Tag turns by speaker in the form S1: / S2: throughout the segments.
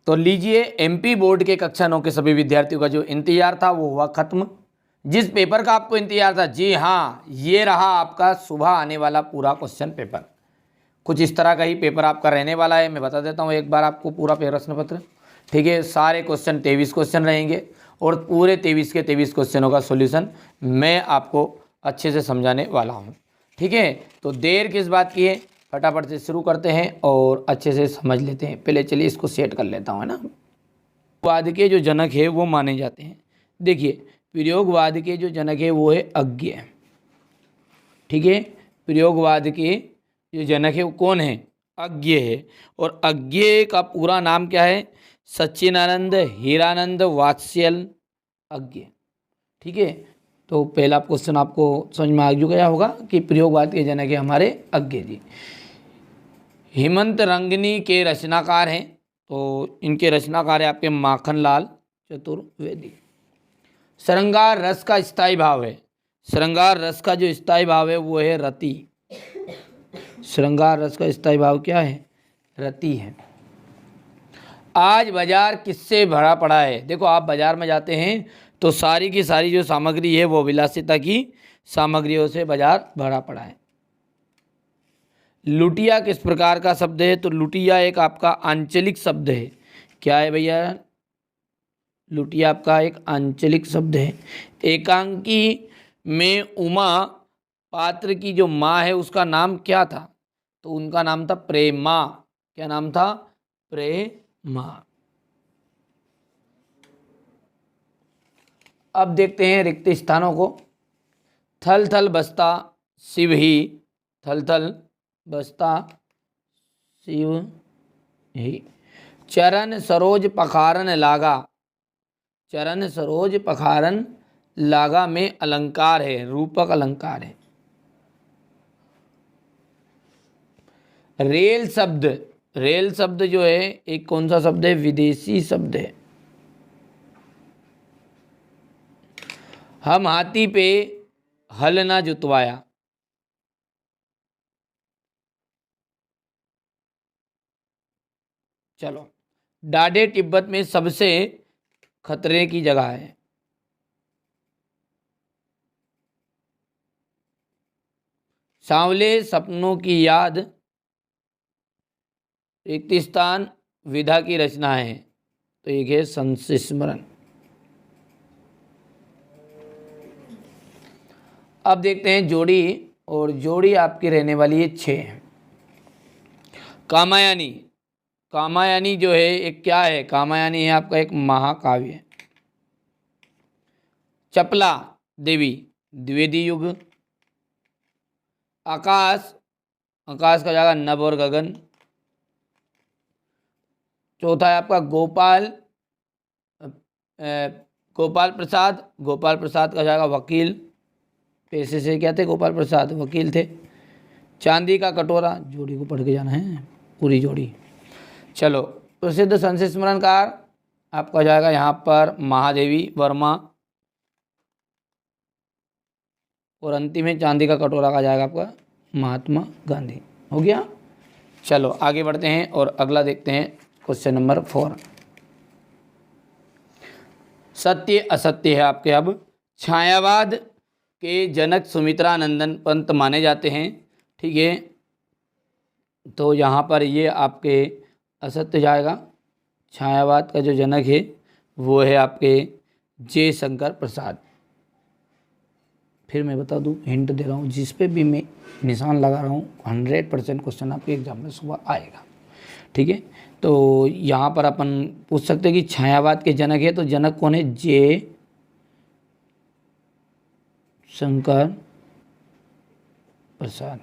S1: तो लीजिए, MP board के कक्षा 9 के सभी विद्यार्थियों का जो इंतजार था वो हुआ खत्म। जिस पेपर का आपको इंतजार था, जी हाँ, ये रहा आपका सुबह आने वाला पूरा क्वेश्चन पेपर। कुछ इस तरह का ही पेपर आपका रहने वाला है। मैं बता देता हूँ एक बार आपको पूरा प्रश्न पत्र, ठीक है। सारे क्वेश्चन 23 क्वेश्चन रहेंगे और पूरे 23 के 23 क्वेश्चनों का सॉल्यूशन मैं आपको अच्छे से समझाने वाला हूँ, ठीक है। तो देर किस बात की है, फटाफट से शुरू करते हैं और अच्छे से समझ लेते हैं। पहले चलिए इसको सेट कर लेता हूँ, है ना। वाद के जो जनक है वो माने जाते हैं। देखिए, प्रयोगवाद के जो जनक है वो है अज्ञ, ठीक है। प्रयोगवाद के जो जनक है वो कौन है, अज्ञ है। और अज्ञ का पूरा नाम क्या है, सच्चिदानंद हीरानंद वात्सल अज्ञ, ठीक है। तो पहला क्वेश्चन आपको समझ में आ गया होगा कि प्रयोगवाद के जनक है हमारे अज्ञ जी। हेमंत रंगनी के रचनाकार हैं, तो इनके रचनाकार है आपके माखनलाल चतुर्वेदी। श्रृंगार रस का स्थायी भाव है, श्रृंगार रस का जो स्थायी भाव है वो है रति। श्रृंगार रस का स्थायी भाव क्या है, रति है। आज बाजार किससे भरा पड़ा है। देखो, आप बाजार में जाते हैं तो सारी की सारी जो सामग्री है वो विलासिता की सामग्रियों से बाजार भरा पड़ा है। लुटिया किस प्रकार का शब्द है, तो लुटिया एक आपका आंचलिक शब्द है। क्या है भैया, लुटिया आपका एक आंचलिक शब्द है। एकांकी में उमा पात्र की जो माँ है उसका नाम क्या था, तो उनका नाम था प्रेमा। क्या नाम था, प्रेमा। अब देखते हैं रिक्त स्थानों को। थल थल बसता शिव ही, थल थल बसता शिव ही। चरण सरोज पखारन लागा, चरण सरोज पखारन लागा में अलंकार है, रूपक अलंकार है। रेल शब्द, रेल शब्द जो है एक कौन सा शब्द है, विदेशी शब्द है। हम हाथी पे हल ना जुतवाया, चलो। डाढे तिब्बत में सबसे खतरे की जगह है। सांवले सपनों की याद रिक्त स्थान विधा की रचना है, तो एक है संस्मरण। अब देखते हैं जोड़ी, और जोड़ी आपकी रहने वाली है 6। कामायनी, कामायनी जो है एक क्या है, कामायनी है आपका एक महाकाव्य। चपला देवी द्विवेदी युग। आकाश, आकाश का जाएगा नभ और गगन। चौथा है आपका गोपाल, गोपाल प्रसाद, गोपाल प्रसाद का जाएगा वकील। पेशे से क्या थे, गोपाल प्रसाद वकील थे। चांदी का कटोरा, जोड़ी को पढ़ के जाना है पूरी जोड़ी। चलो, प्रसिद्ध संस्मरणकार आपका जाएगा यहाँ पर महादेवी वर्मा। और अंतिम में चांदी का कटोरा का जाएगा आपका महात्मा गांधी। हो गया। चलो आगे बढ़ते हैं और अगला देखते हैं क्वेश्चन नंबर 4। सत्य असत्य है आपके। अब छायावाद के जनक सुमित्रानंदन पंत माने जाते हैं, ठीक है। तो यहाँ पर ये आपके असत्य जाएगा। छायावाद का जो जनक है वो है आपके जयशंकर प्रसाद। फिर मैं बता दूं, हिंट दे रहा हूँ, जिस पे भी मैं निशान लगा रहा हूँ 100% क्वेश्चन आपके एग्जाम में सुबह आएगा, ठीक है। तो यहाँ पर अपन पूछ सकते हैं कि छायावाद के जनक है, तो जनक कौन है, जय शंकर प्रसाद।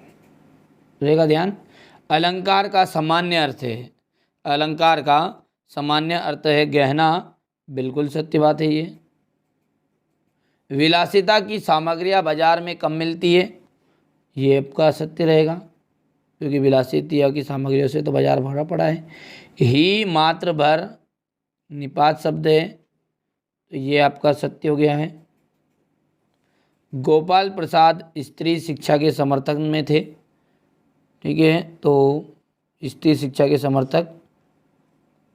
S1: रहेगा ध्यान। अलंकार का सामान्य अर्थ है, अलंकार का सामान्य अर्थ है गहना, बिल्कुल सत्य बात है ये। विलासिता की सामग्रियाँ बाजार में कम मिलती है, ये आपका सत्य रहेगा, क्योंकि विलासिता की सामग्रियों से तो बाजार भरा पड़ा है। ही मात्र भर निपात शब्द है, तो ये आपका सत्य हो गया है। गोपाल प्रसाद स्त्री शिक्षा के समर्थक में थे, ठीक है। तो स्त्री शिक्षा के समर्थक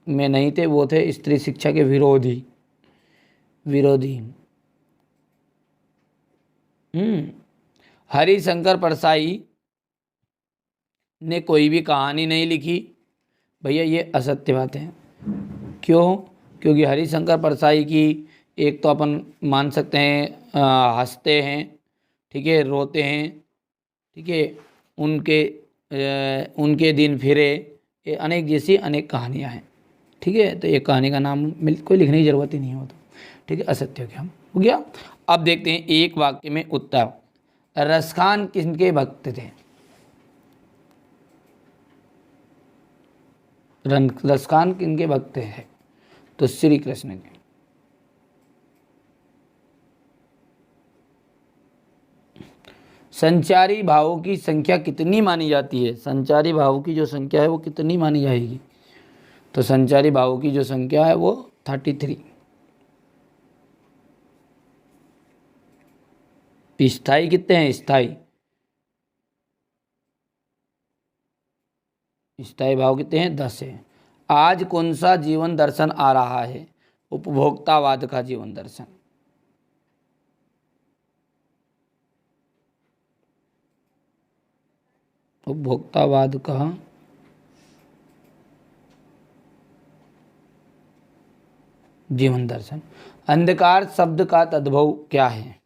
S1: में नहीं थे, वो थे स्त्री शिक्षा के विरोधी। हरिशंकर परसाई ने कोई भी कहानी नहीं लिखी। भैया ये असत्य बात है। क्यों? क्योंकि हरिशंकर परसाई की एक तो अपन मान सकते हैं हंसते हैं, ठीक है, रोते हैं, ठीक है, उनके दिन फिरे, ये अनेक जैसी अनेक कहानियाँ हैं, ठीक है। तो एक कहानी का नाम कोई लिखने की जरूरत ही नहीं हो, तो ठीक है, असत्य हो गया। अब देखते हैं एक वाक्य में उत्तर। रसखान किसके भक्त थे? रसखान किनके भक्त हैं? तो श्री कृष्ण के। संचारी भावों की संख्या कितनी मानी जाती है? संचारी भावों की जो संख्या है वो कितनी मानी जाएगी? तो संचारी भावों की जो संख्या है वो 33। स्थाई कितने हैं? स्थाई भाव कितने हैं? 10 है। आज कौन सा जीवन दर्शन आ रहा है? उपभोक्तावाद का जीवन दर्शन। उपभोक्तावाद का जीवन दर्शन। अंधकार शब्द का तद्भव क्या है?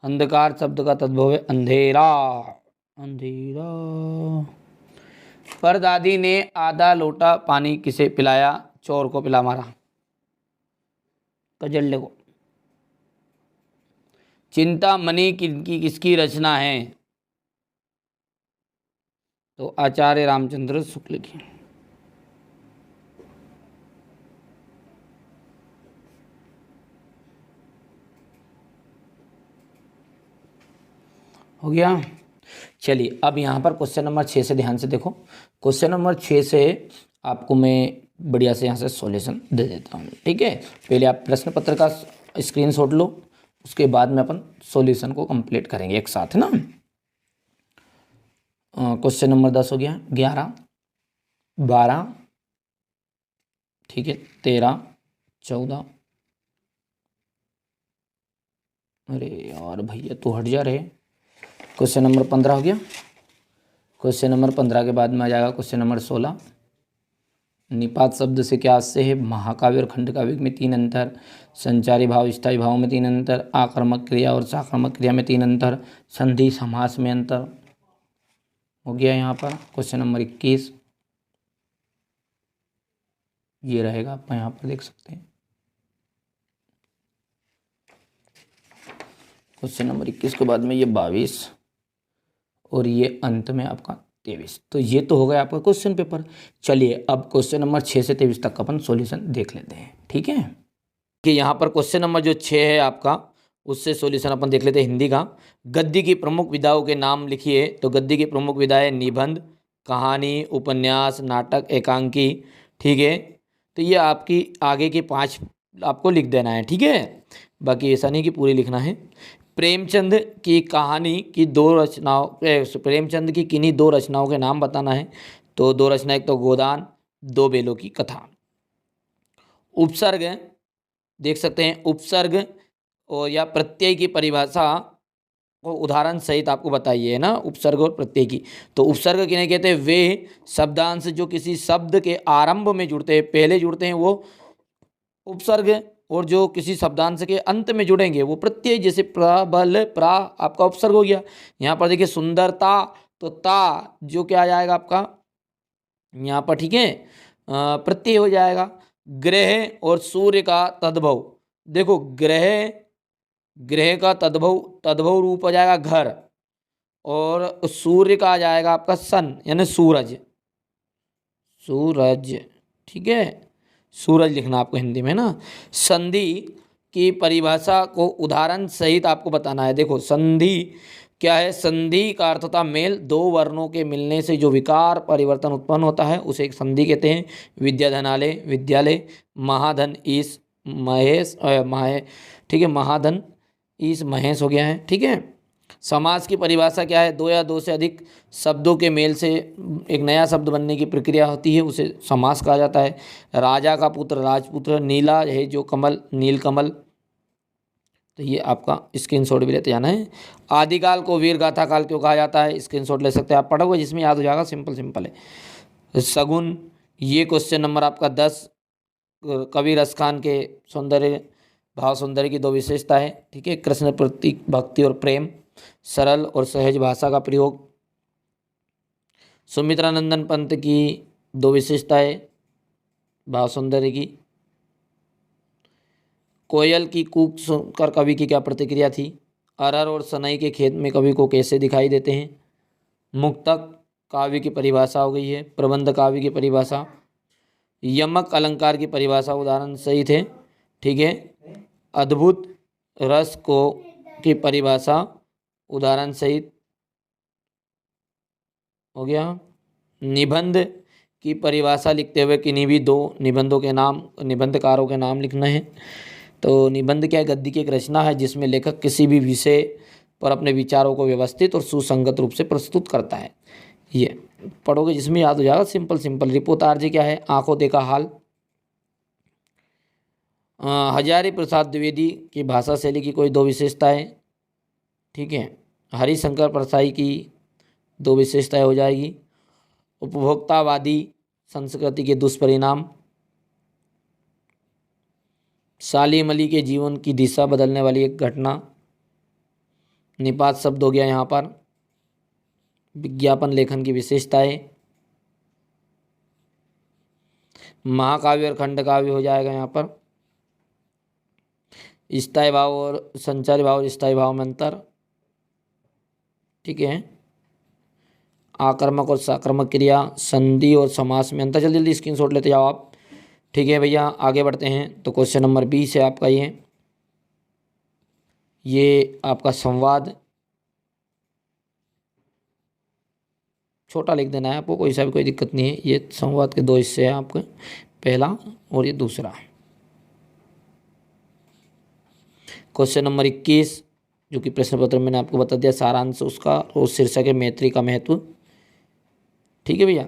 S1: अंधकार शब्द का तद्भव है अंधेरा। परदादी ने आधा लोटा पानी किसे पिलाया? चोर को पिला मारा, कजल्ले को। चिंतामणि किसकी रचना है? तो आचार्य रामचंद्र शुक्ल की। हो गया। चलिए अब यहाँ पर क्वेश्चन नंबर 6 से ध्यान से देखो। क्वेश्चन नंबर 6 से आपको मैं बढ़िया से यहाँ से सॉल्यूशन दे देता हूँ, ठीक है। पहले आप प्रश्न पत्र का स्क्रीनशॉट लो, उसके बाद में अपन सॉल्यूशन को कंप्लीट करेंगे एक साथ ना। क्वेश्चन नंबर 10 हो गया, 11, 12, ठीक है, 13, 14। अरे यार भैया तू हट जा रहे। क्वेश्चन नंबर 15 हो गया। क्वेश्चन नंबर 15 के बाद में आ जाएगा क्वेश्चन नंबर 16। निपात शब्द से क्या आशय है? महाकाव्य और खंडकाव्य में 3 अंतर, संचारी भाव स्थायी भाव में 3 अंतर, आक्रामक क्रिया और साक्रामक क्रिया में 3 अंतर, संधि समास में अंतर। हो गया यहाँ पर क्वेश्चन नंबर 21, ये रहेगा, आप यहाँ पर देख सकते हैं। क्वेश्चन नंबर 21 के बाद में ये 22 और ये अंत में आपका 23। तो ये तो हो गया आपका क्वेश्चन पेपर। चलिए अब क्वेश्चन नंबर 6 से 23 तक का अपन सॉल्यूशन देख लेते हैं, ठीक है। कि यहाँ पर क्वेश्चन नंबर जो 6 है आपका, उससे सॉल्यूशन अपन देख लेते हैं हिंदी का। गद्य की प्रमुख विधाओं के नाम लिखिए। तो गद्य की प्रमुख विधाएं निबंध, कहानी, उपन्यास, नाटक, एकांकी, ठीक है। तो ये आपकी आगे के 5 आपको लिख देना है, ठीक है। बाकी ऐसा नहीं कि पूरी लिखना है। प्रेमचंद की कहानी की 2 रचनाओं, प्रेमचंद की किन्हीं 2 रचनाओं के नाम बताना है। तो 2 रचना, एक तो गोदान, 2 बेलों की कथा। उपसर्ग देख सकते हैं, उपसर्ग और या प्रत्यय की परिभाषा को उदाहरण सहित आपको बताइए, है ना, उपसर्ग और प्रत्यय की। तो उपसर्ग किन्हें कहते हैं? वे शब्दांश जो किसी शब्द के आरंभ में जुड़ते हैं, पहले जुड़ते हैं, वो उपसर्ग, और जो किसी शब्दांश के अंत में जुड़ेंगे वो प्रत्यय। जैसे प्रबल, प्रा आपका उपसर्ग हो गया। यहाँ पर देखिए सुंदरता, तो ता जो क्या आ जाएगा आपका यहाँ पर, ठीक है, प्रत्यय हो जाएगा। ग्रह और सूर्य का तद्भव, देखो ग्रह का तद्भव रूप हो जाएगा घर, और सूर्य का आ जाएगा आपका सन, यानी सूरज, ठीक है, सूरज लिखना आपको हिंदी में ना। संधि की परिभाषा को उदाहरण सहित आपको बताना है। देखो संधि क्या है? संधि का अर्थ होता मेल, 2 वर्णों के मिलने से जो विकार परिवर्तन उत्पन्न होता है उसे एक संधि कहते हैं। विद्याधनालय, विद्यालय, महाधन, ईश, महेश, ठीक है, महाधन, ईश, महेश हो गया है, ठीक है। समास की परिभाषा क्या है? दो या दो से अधिक शब्दों के मेल से एक नया शब्द बनने की प्रक्रिया होती है, उसे समास कहा जाता है। राजा का पुत्र राजपुत्र, नीला है जो कमल नीलकमल। तो ये आपका स्क्रीनशॉट भी लेते जाना है। आदिकाल को वीर गाथा काल क्यों कहा जाता है? स्क्रीनशॉट ले सकते हैं, आप पढ़ोगे जिसमें याद हो जाएगा, सिंपल है। सगुन, ये क्वेश्चन नंबर आपका 10। कवि रस खान के सौंदर्य भाव सौंदर्य की दो विशेषता है, ठीक है। कृष्ण प्रति भक्ति और प्रेम, सरल और सहज भाषा का प्रयोग। सुमित्रानंदन पंत की दो विशेषताएं भाव सौंदर्य की। कोयल की कूक सुनकर कवि की क्या प्रतिक्रिया थी? अरहर और सनई के खेत में कवि को कैसे दिखाई देते हैं? मुक्तक काव्य की परिभाषा हो गई है। प्रबंध काव्य की परिभाषा। यमक अलंकार की परिभाषा उदाहरण सही थे, ठीक है। अद्भुत रस को की परिभाषा उदाहरण सहित हो गया। निबंध की परिभाषा लिखते हुए किन्हीं भी दो निबंधों के नाम, निबंधकारों के नाम लिखना है। तो निबंध क्या है? गद्य की एक रचना है जिसमें लेखक किसी भी विषय पर अपने विचारों को व्यवस्थित और सुसंगत रूप से प्रस्तुत करता है। ये पढ़ोगे जिसमें याद हो जाएगा, सिंपल। रिपोर्टार्जी क्या है? आंखों देखा हाल। हजारी प्रसाद द्विवेदी की भाषा शैली की कोई दो विशेषताएं, ठीक है। हरिशंकर परसाई की दो विशेषताएं हो जाएगी। उपभोक्तावादी संस्कृति के दुष्परिणाम। सालिम अली के जीवन की दिशा बदलने वाली एक घटना। निपात शब्द हो गया यहाँ पर। विज्ञापन लेखन की विशेषताएं। महाकाव्य और खंडकाव्य हो जाएगा यहाँ पर। स्थायी भाव और संचारी भाव और स्थायी भाव में अंतर, ठीक है। आक्रामक और साक्रामक क्रिया, संधि और समास में अंतर। जल्दी स्क्रीनशॉट लेते जाओ आप, ठीक है भैया। आगे बढ़ते हैं तो क्वेश्चन नंबर 20 है आपका। ये आपका संवाद, छोटा लिख देना है आपको, कोई दिक्कत नहीं है। ये संवाद के दो हिस्से हैं आपके, पहला और ये दूसरा। क्वेश्चन नंबर 21 जो कि प्रश्न पत्र में मैंने आपको बता दिया सारांश उसका, और शीर्षक है मैत्री का महत्व, ठीक है भैया।